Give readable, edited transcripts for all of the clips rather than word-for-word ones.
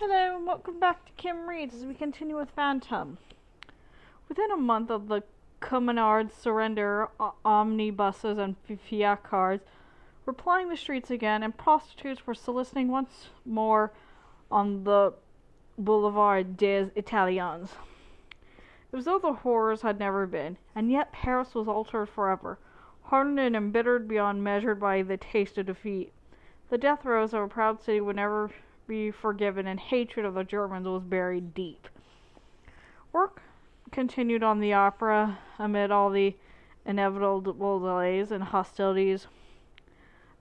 Hello and welcome back to Kim Reads as we continue with Phantom. Within a month of the Communard's surrender, omnibuses and Fiat cars were plying the streets again, and prostitutes were soliciting once more on the Boulevard des Italiens. It was as though the horrors had never been, and yet Paris was altered forever, hardened and embittered beyond measure by the taste of defeat. The death throes of a proud city would never be forgiven, and hatred of the Germans was buried deep. Work continued on the opera amid all the inevitable delays and hostilities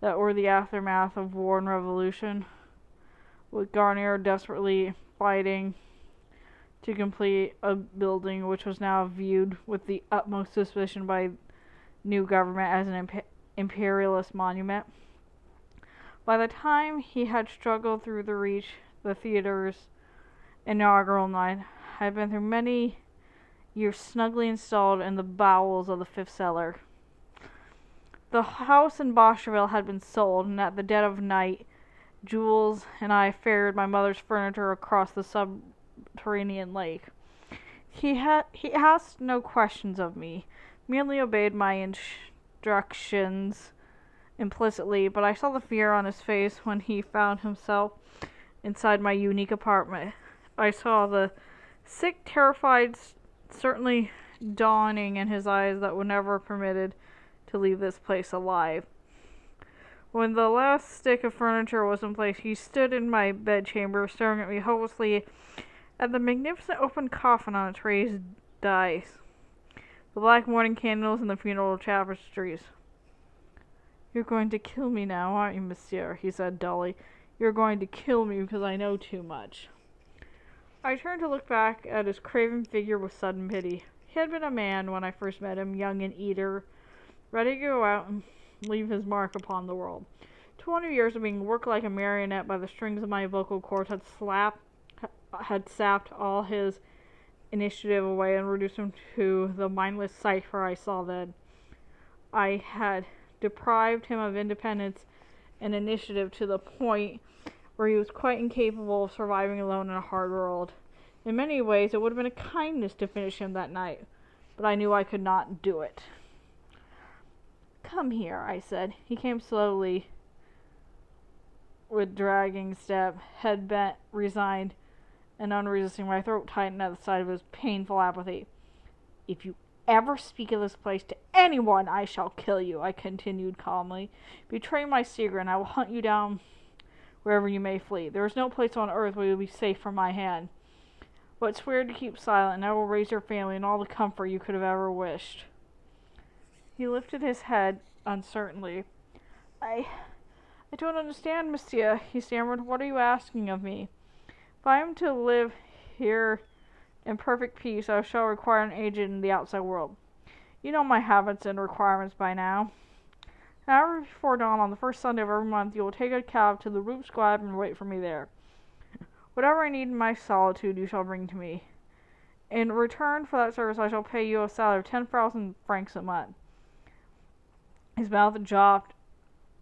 that were the aftermath of war and revolution, with Garnier desperately fighting to complete a building which was now viewed with the utmost suspicion by new government as an imperialist monument. By the time he had struggled through to reach the theater's inaugural night, I had been through many years snugly installed in the bowels of the fifth cellar. The house in Boscherville had been sold, and at the dead of night, Jules and I ferried my mother's furniture across the subterranean lake. He asked no questions of me, merely obeyed my instructions implicitly, but I saw the fear on his face when he found himself inside my unique apartment. I saw the sick, terrified, certainly dawning in his eyes that were never permitted to leave this place alive. When the last stick of furniture was in place, he stood in my bedchamber, staring at me hopelessly at the magnificent open coffin on its raised dais, the black mourning candles, and the funeral tapestries. "You're going to kill me now, aren't you, monsieur?" he said dully. "You're going to kill me because I know too much." I turned to look back at his craven figure with sudden pity. He had been a man when I first met him, young and eager, ready to go out and leave his mark upon the world. 20 years of being worked like a marionette by the strings of my vocal cords had sapped all his initiative away and reduced him to the mindless cipher I saw then. I had deprived him of independence and initiative to the point where he was quite incapable of surviving alone in a hard world. In many ways, it would have been a kindness to finish him that night, but I knew I could not do it. "Come here," I said. He came slowly, with dragging step, head bent, resigned, and unresisting. My throat tightened at the sight of his painful apathy. "If you ever speak of this place to anyone, I shall kill you," I continued calmly. "Betray my secret, and I will hunt you down wherever you may flee. There is no place on earth where you will be safe from my hand. But swear to keep silent, and I will raise your family in all the comfort you could have ever wished." He lifted his head uncertainly. I don't understand, monsieur," he stammered. "What are you asking of me? If I am to live here in perfect peace, I shall require an agent in the outside world. You know my habits and requirements by now. An hour before dawn on the first Sunday of every month, you will take a cab to the Rue Square and wait for me there. Whatever I need in my solitude, you shall bring to me. In return for that service, I shall pay you a salary of 10,000 francs a month." His mouth dropped,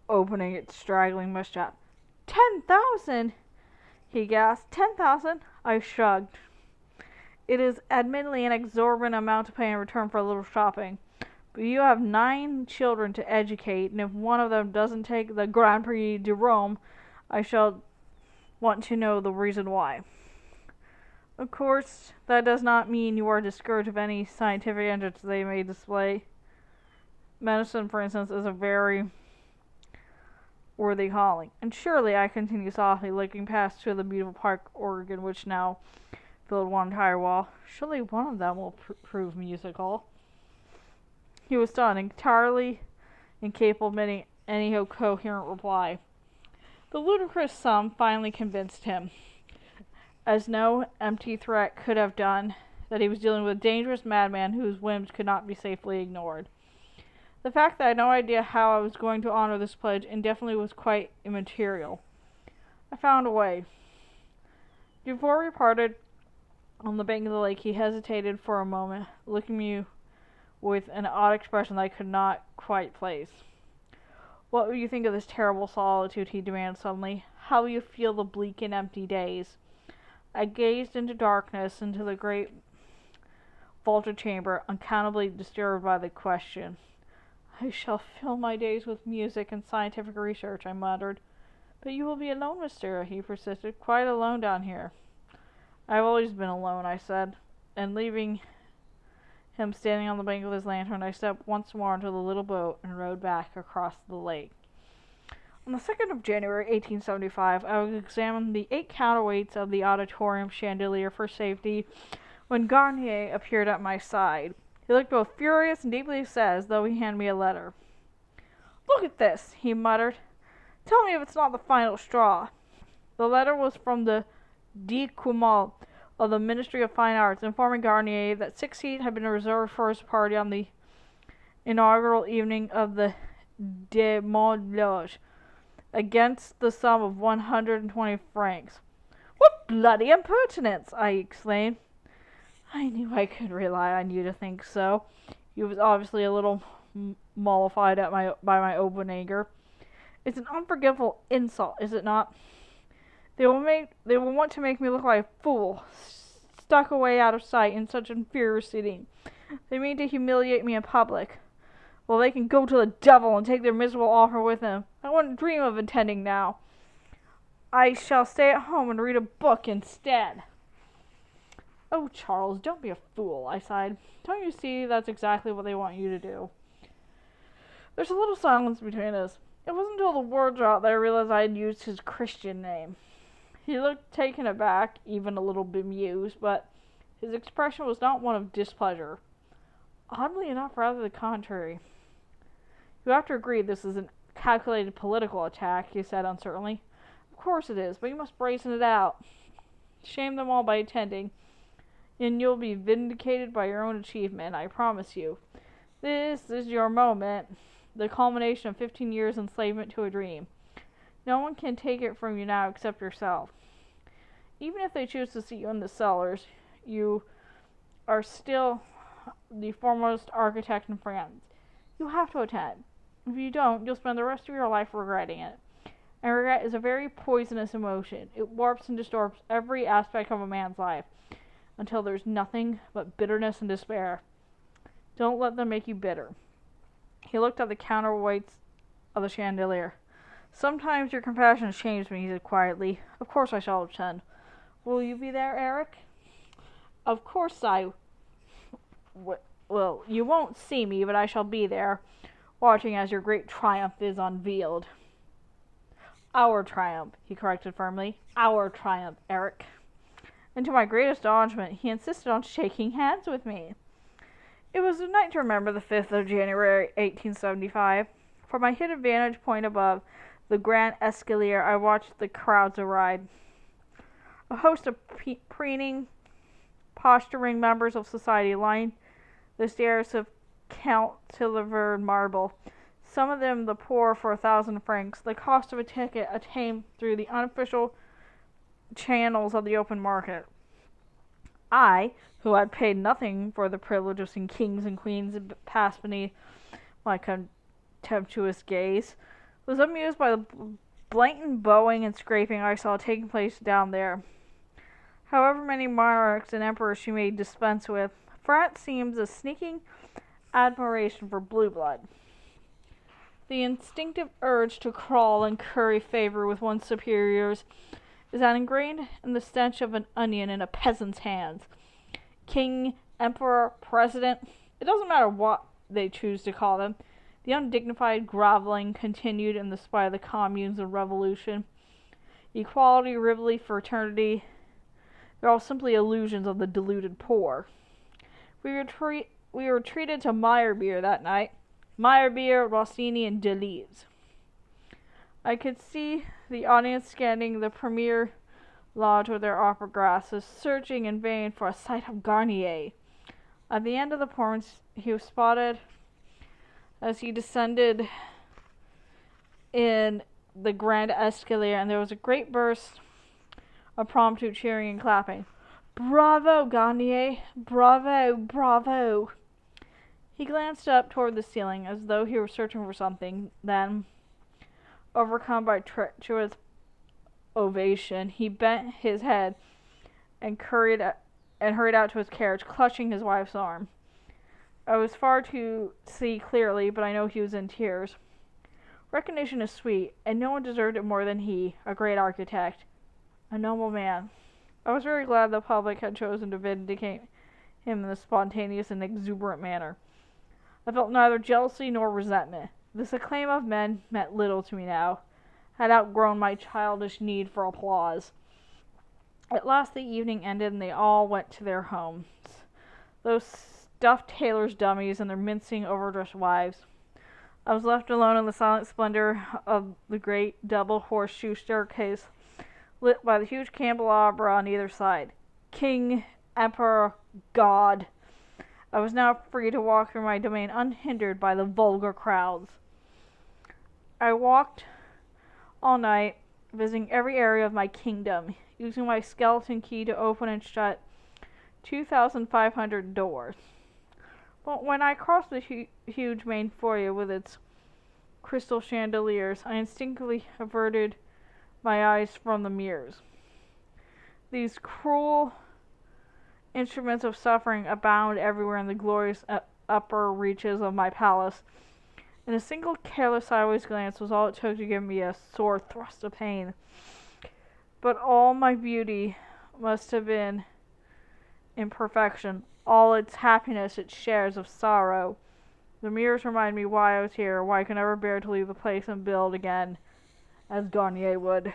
opening its straggling mustache. 10,000! he gasped. 10,000? I shrugged. "It is admittedly an exorbitant amount to pay in return for a little shopping. But you have 9 children to educate, and if one of them doesn't take the Grand Prix de Rome, I shall want to know the reason why. Of course, that does not mean you are discouraged of any scientific interest they may display. Medicine, for instance, is a very worthy calling. And surely," I continued softly, looking past to the beautiful park organ which now filled one entire wall, "surely one of them will prove musical." He was stunned, entirely incapable of making any coherent reply. The ludicrous sum finally convinced him, as no empty threat could have done, that he was dealing with a dangerous madman whose whims could not be safely ignored. The fact that I had no idea how I was going to honor this pledge indefinitely was quite immaterial. I found a way. Before we parted on the bank of the lake, he hesitated for a moment, looking at me with an odd expression that I could not quite place. "What will you think of this terrible solitude?" he demanded suddenly. "How will you feel the bleak and empty days? I gazed into darkness, into the great vaulted chamber, unaccountably disturbed by the question. I shall fill my days with music and scientific research, I muttered. But you will be alone, Mr. He persisted. Quite alone down here. I've always been alone, I said, and leaving him standing on the bank with his lantern, I stepped once more into the little boat and rowed back across the lake. On the 2nd of January, 1875, I examined the 8 counterweights of the auditorium chandelier for safety when Garnier appeared at my side. He looked both furious and deeply upset, as though he handed me a letter. "Look at this," he muttered. "Tell me if it's not the final straw." The letter was from the découlement of the Ministry of Fine Arts, informing Garnier that 6 seats had been reserved for his party on the inaugural evening of the Démolage, against the sum of 120 francs. "What bloody impertinence!" I exclaimed. "I knew I could rely on you to think so." He was obviously a little mollified at by my open anger. "It's an unforgivable insult, is it not? They will want to make me look like a fool, stuck away out of sight in such inferior seating. They mean to humiliate me in public. Well, they can go to the devil and take their miserable offer with them. I wouldn't dream of attending now. I shall stay at home and read a book instead." "Oh, Charles, don't be a fool," I sighed. "Don't you see that's exactly what they want you to do?" There's a little silence between us. It wasn't until the words were out that I realized I had used his Christian name. He looked taken aback, even a little bemused, but his expression was not one of displeasure. Oddly enough, rather the contrary. "You have to agree this is a calculated political attack," he said uncertainly. "Of course it is, but you must brazen it out. Shame them all by attending, and you'll be vindicated by your own achievement, I promise you. This is your moment, the culmination of 15 years' enslavement to a dream. No one can take it from you now except yourself. Even if they choose to see you in the cellars, you are still the foremost architect in France. You have to attend. If you don't, you'll spend the rest of your life regretting it. And regret is a very poisonous emotion. It warps and distorts every aspect of a man's life, until there's nothing but bitterness and despair. Don't let them make you bitter." He looked at the counterweights of the chandelier. "Sometimes your compassion shames me," he said quietly. "Of course I shall attend. Will you be there, Erik?" "Of course I will. You won't see me, but I shall be there, watching as your great triumph is unveiled." "Our triumph," he corrected firmly. "Our triumph, Erik." And to my great astonishment, he insisted on shaking hands with me. It was a night to remember, the 5th of January, 1875. From my hidden vantage point above the Grand Escalier, I watched the crowds arrive. A host of preening, posturing members of society lined the stairs of Count Silver marble, some of them the poor for 1,000 francs, the cost of a ticket attained through the unofficial channels of the open market. I, who had paid nothing for the privilege of seeing kings and queens pass beneath my contemptuous gaze, was amused by the blatant bowing and scraping I saw taking place down there. However many monarchs and emperors she may dispense with, France seems a sneaking admiration for blue blood. The instinctive urge to crawl and curry favor with one's superiors is that ingrained in the stench of an onion in a peasant's hands. King, emperor, president, it doesn't matter what they choose to call them. The undignified groveling continued in the spite of the communes and revolution. Equality, Rivoli, fraternity, they're all simply illusions of the deluded poor. We were treated to Meyerbeer that night. Meyerbeer, Rossini, and Deleuze. I could see the audience scanning the Premier Lodge with their opera glasses, searching in vain for a sight of Garnier. At the end of the performance, he was spotted as he descended in the Grand Escalier, and there was a great burst of promptu cheering and clapping. "Bravo, Garnier! Bravo! Bravo!" He glanced up toward the ceiling as though he were searching for something. Then, overcome by treacherous ovation, he bent his head and hurried out to his carriage, clutching his wife's arm. I was far to see clearly, but I know he was in tears. Recognition is sweet, and no one deserved it more than he, a great architect, a noble man. I was very glad the public had chosen to vindicate him in this spontaneous and exuberant manner. I felt neither jealousy nor resentment. This acclaim of men meant little to me now. I had outgrown my childish need for applause. At last the evening ended, and they all went to their homes. Those stuffed tailors' dummies and their mincing, overdressed wives. I was left alone in the silent splendor of the great double horseshoe staircase, lit by the huge candelabra on either side. King, Emperor, God. I was now free to walk through my domain unhindered by the vulgar crowds. I walked all night, visiting every area of my kingdom, using my skeleton key to open and shut 2,500 doors. But when I crossed the huge main foyer with its crystal chandeliers, I instinctively averted my eyes from the mirrors. These cruel instruments of suffering abound everywhere in the glorious upper reaches of my palace, and a single careless sideways glance was all it took to give me a sore thrust of pain. But all my beauty must have been imperfection, all its happiness its shares of sorrow. The mirrors remind me why I was here, why I could never bear to leave the place and build again, as Garnier would.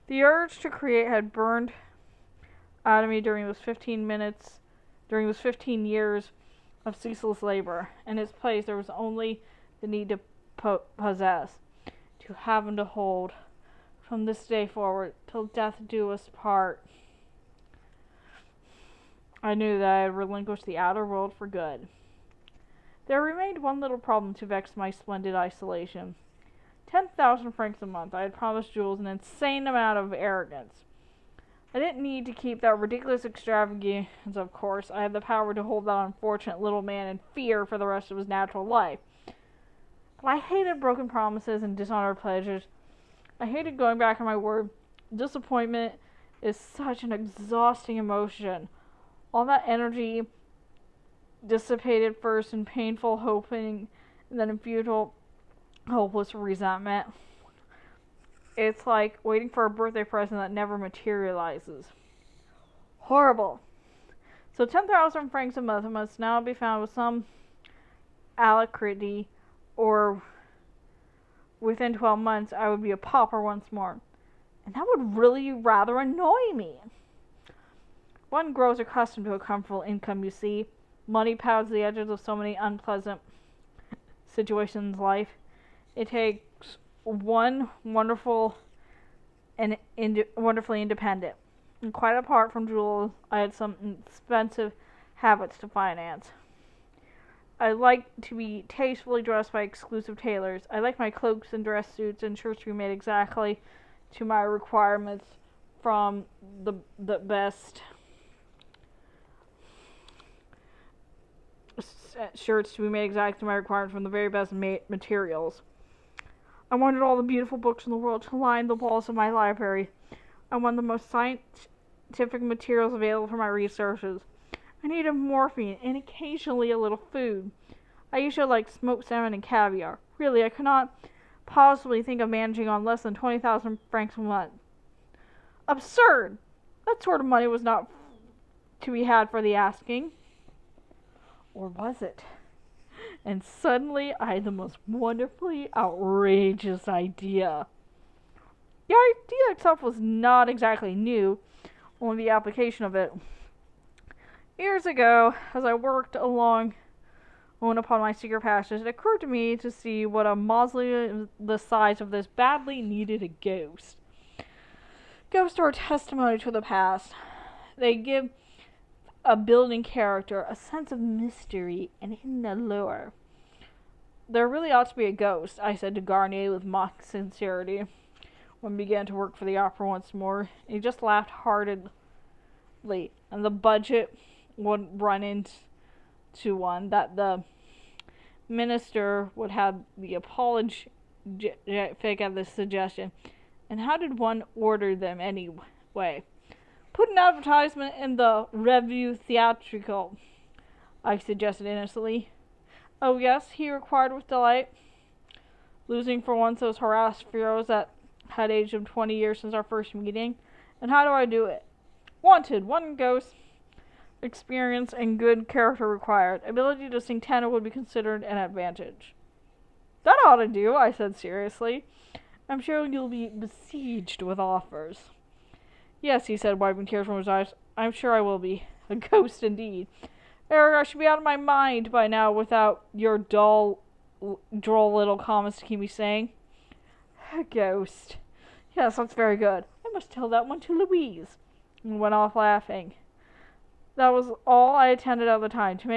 The urge to create had burned out of me during those 15 years of ceaseless labor. In its place, there was only the need to possess, to have and to hold, from this day forward, till death do us part. I knew that I had relinquished the outer world for good. There remained one little problem to vex my splendid isolation. 10,000 francs a month. I had promised Jules an insane amount of arrogance. I didn't need to keep that ridiculous extravagance, of course. I had the power to hold that unfortunate little man in fear for the rest of his natural life. But I hated broken promises and dishonored pledges. I hated going back on my word. Disappointment is such an exhausting emotion. All that energy dissipated first in painful hoping, and then in futile, hopeless resentment. It's like waiting for a birthday present that never materializes. Horrible. So 10,000 francs a month must now be found with some alacrity, or within 12 months I would be a pauper once more. And that would really rather annoy me. One grows accustomed to a comfortable income, you see. Money powders the edges of so many unpleasant situations in life. It takes one wonderful and wonderfully independent. And quite apart from Jules, I had some expensive habits to finance. I like to be tastefully dressed by exclusive tailors. I like my cloaks and dress suits and shirts to be made exactly to my requirements from the best shirts to be made exactly to my requirements from the very best materials. I wanted all the beautiful books in the world to line the walls of my library. I wanted the most scientific materials available for my researches. I needed morphine and occasionally a little food. I usually liked smoked salmon and caviar. Really, I could not possibly think of managing on less than 20,000 francs a month. Absurd! That sort of money was not to be had for the asking. Or was it? And suddenly I had the most wonderfully outrageous idea. The idea itself was not exactly new, only the application of it. Years ago, as I worked along upon my secret passions, it occurred to me to see what a mausoleum the size of this badly needed a ghost. Ghosts are a testimony to the past. They give a building character, a sense of mystery, and hidden allure. There really ought to be a ghost, I said to Garnier with mock sincerity, when we began to work for the opera once more. He just laughed heartedly, and the budget would run into one that the minister would have the apologetic at this suggestion. And how did one order them anyway? Put an advertisement in the Revue Theatrical, I suggested innocently. Oh yes, he inquired with delight, losing for once those harassed fears that had aged him 20 years since our first meeting. And how do I do it? Wanted, one ghost experience and good character required. Ability to sing tenor would be considered an advantage. That ought to do, I said seriously. I'm sure you'll be besieged with offers. Yes, he said, wiping tears from his eyes. I'm sure I will be. A ghost indeed. Erik, I should be out of my mind by now without your droll little comments to keep me sane. A ghost. Yes, that's very good. I must tell that one to Louise. And went off laughing. That was all I attended at the time. To make